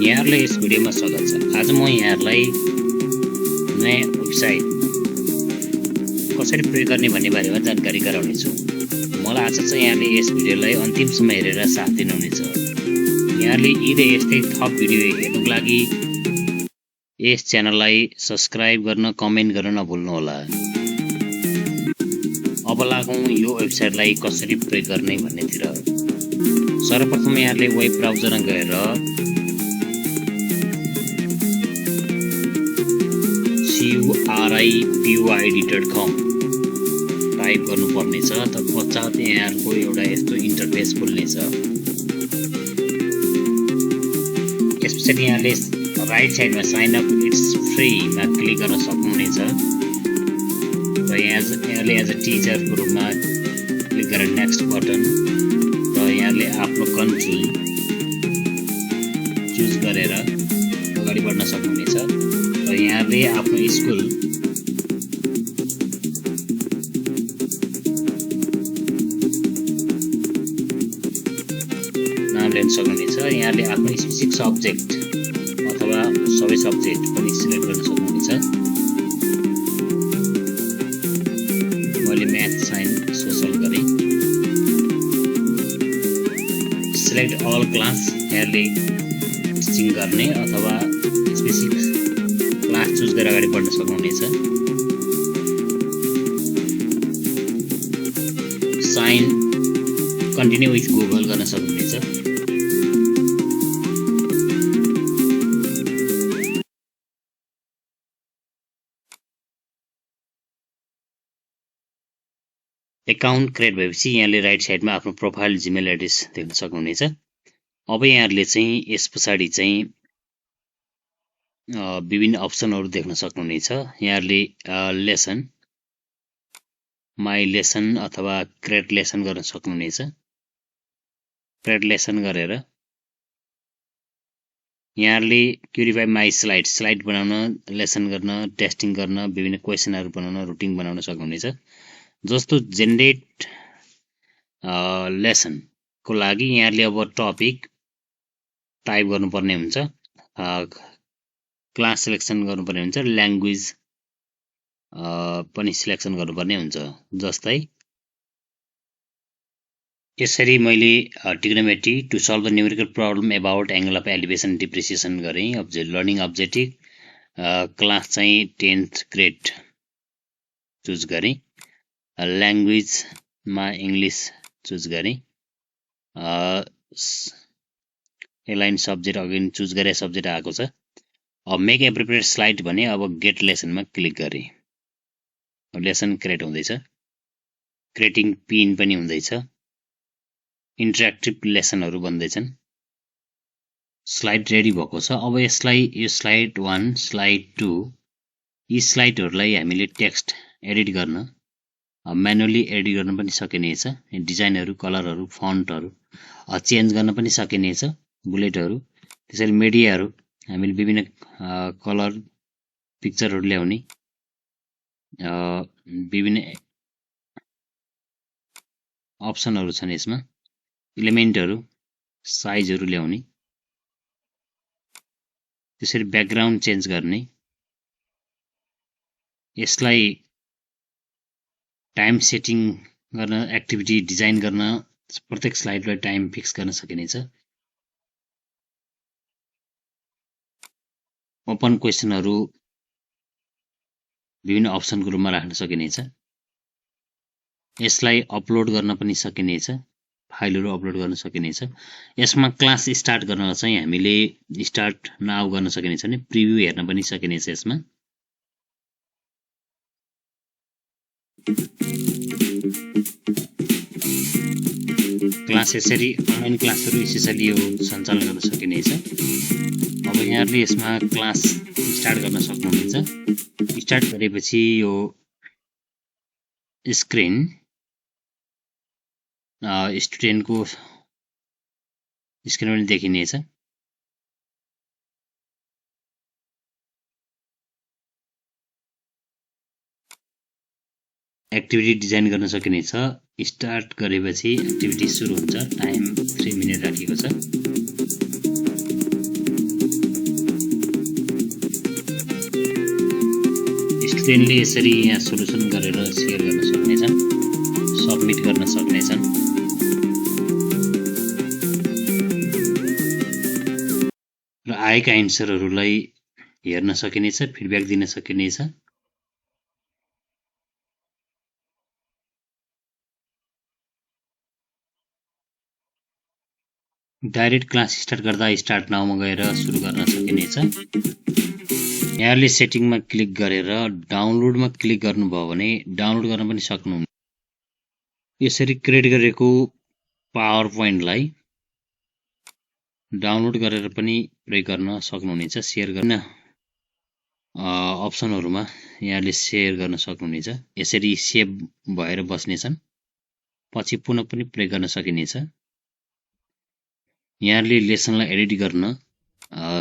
यहाँहरुले यस भिडियोमा स्वागत छ। आज म यहाँहरुलाई नयाँ वेबसाइट कसरी प्रयोग गर्ने भन्ने बारेमा जानकारी गराउने छु। मलाई आशा छ यहाँले यस भिडियोलाई अन्तिमसम्म हेरेर साथ दिनुहुनेछ। यहाँले यी र यस्तै थप भिडियो हेर्नुको लागि यस च्यानललाई सब्स्क्राइब गर्न, कमेन्ट गर्न नभुल्नु होला। अब लागौं यो वेबसाइटलाई कसरी प्रयोग गर्ने भन्नेतिर। सर्वप्रथम यहाँले वेब ब्राउजरमा गएर curipod.com टाइप गर्नुपर्नेछ। तत्पश्चात यहाँहरुको एउटा यस्तो इन्टरफेस खुल्नेछ। यसपछि यहाँले राइट साइडमा साइन अप इट्स फ्री मा क्लिक गर्न सक्नुहुनेछ। र यहाँले एज अ टिचरको रूपमा क्लिक गरेर नेक्स्ट बटन र यहाँले आफ्नो कन्ट्री चुज गरेर अगाडि बढ्न सक्नुहुनेछ। र यहाँले आफ्नो स्कुल नाम लिन सक्नुहुनेछ। यहाँले आफ्नो स्पेसिफिक सब्जेक्ट अथवा सबै सब्जेक्ट पनि सिलेक्ट गर्न सक्नुहुनेछ। मैले म्याथ, साइन्स, सोशल गरे। सिलेक्ट अल क्लास यहाँले टिचिङ गर्ने अथवा स्पेसिफिक क्लास चुज गरेर अगाडि बढ्न सक्नुहुनेछ। साइन कन्टिन्यू विथ गुगल गर्न सक्नुहुनेछ। एकाउन्ट क्रिएट भएपछि यहाँले राइट साइडमा आफ्नो प्रोफाइल जिमेल एड्रेस देख्न सक्नुहुनेछ। अब यहाँले चाहिँ यस पछाडि चाहिँ विभिन्न अप्सनहरु देख्न सक्नुहुनेछ। यहाँले लेसन, माई लेसन अथवा क्रिएट लेसन गर्न सक्नुहुनेछ। क्रिएट लेसन गरेर यहाँले क्युरिफाई माई स्लाइड बनाउन, लेसन गर्न, टेस्टिङ गर्न, विभिन्न क्वेशनहरु बनाउन, रुटिन बनाउन सक्नुहुनेछ। जस्तो जेनेरेट लेसन को लागि यहाँले अब टपिक टाइप गर्नुपर्ने हुन्छ, क्लास सिलेक्सन गर्नुपर्ने हुन्छ, ल्याङ्ग्वेज पनि सिलेक्सन गर्नुपर्ने हुन्छ। जस्तै यसरी मैले trigonometry to solve the numerical problem about angle of elevation depression गरे। लर्निङ अब्जेक्टिभ क्लास चाहिँ 10th ग्रेड चुज गरे। ल्याङ्ग्वेज मा इंग्लिश चुज गरे। एलाइन सब्जेक्ट अगेन चुज गरे, सब्जेक्ट आएको छ। अब मेक एप्रोप्रिएट स्लाइड भने अब गेट लेसनमा क्लिक गरे। लेसन क्रिएट हुँदैछ। क्रिएटिङ पिन पनि हुँदैछ। इन्टरेक्टिभ लेसनहरु बन्दैछन्। स्लाइड रेडी भएको छ। अब यसलाई यो स्लाइड 1, स्लाइड 2 यी स्लाइडहरुलाई हामीले टेक्स्ट एडिट गर्न म्यानुअली एडिट गर्न पनि सकिनेछ। डिजाइनहरु, कलरहरु, फन्टहरु चेन्ज गर्न पनि सकिनेछ। बुलेटहरु, त्यसैले मिडियाहरु हामीले विभिन्न कलर पिक्चरहरु ल्याउने, विभिन्न अप्सनहरु छन् यसमा। एलिमेन्टहरु, साइजहरु ल्याउने, त्यसरी ब्याकग्राउन्ड चेन्ज गर्ने। यसलाई टाइम सेटिङ गर्न, एक्टिभिटी डिजाइन गर्न, प्रत्येक स्लाइडलाई टाइम फिक्स गर्न सकिनेछ। ओपन क्वेशनहरु विभिन्न अप्सनको रूपमा राख्न सकिनेछ। यसलाई अपलोड गर्न पनि सकिनेछ। फाइलहरु अपलोड गर्न सकिनेछ। यसमा क्लास स्टार्ट गर्न चाहिँ हामीले स्टार्ट नाउ गर्न सकिनेछ भने प्रिभ्यू हेर्न पनि सकिनेछ। यसमा क्लास यसरी अनलाइन क्लासहरु यसरी यो सञ्चालन गर्न सकिनेछ। अब यहाँले यसमा क्लास स्टार्ट गर्न सक्नुहुन्छ। स्टार्ट गरेपछि यो स्क्रिन स्टुडेन्टको स्क्रिन पनि देखिनेछ। एक्टिभिटी डिजाइन गर्न सकिनेछ। स्टार्ट गरेपछि एक्टिभिटी सुरु हुन्छ। टाइम 3 मिनेट राखिएको छ। स्टुडेन्टले यसरी यहाँ सोलुसन गरेर सेयर गर्न सक्नेछन्, सबमिट गर्न सक्नेछन्। र आएका एन्सरहरूलाई हेर्न सकिनेछ, फिडब्याक दिन सकिनेछ। डाइरेक्ट क्लास स्टार्ट गर्दा स्टार्ट नाउमा गएर सुरु गर्न सकिनेछ। यहाँले सेटिङमा क्लिक गरेर डाउनलोडमा क्लिक गर्नुभयो भने डाउनलोड गर्न पनि सक्नुहुन्छ। यसरी क्रिएट गरेको पावर पोइन्टलाई डाउनलोड गरेर पनि प्रयोग गर्न सक्नुहुनेछ। सेयर गर्न अप्सनहरुमा यहाँले सेयर गर्न सक्नुहुनेछ। यसरी सेभ भएर बस्नेछन्, पछि पुनः पनि प्रयोग गर्न सकिनेछ। यहाँले लेसनलाई एडिट गर्न,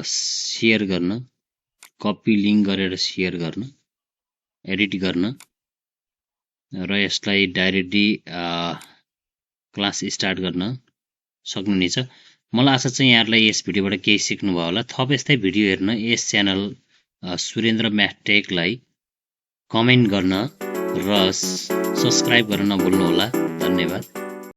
सेयर गर्न, कपी लिंक गरेर सेयर गर्न, एडिट गर्न र यसलाई डाइरेक्टली क्लास स्टार्ट गर्न सक्नुहुनेछ। मलाई आशा छ यहाँहरुलाई यस भिडियोबाट केही सिक्नुभयो होला। थप यस्तै भिडियो हेर्न यस च्यानल सुरेन्द्र म्याथ टेकलाई कमेन्ट गर्न र सब्स्क्राइब गर्न नभुल्नु होला। धन्यवाद।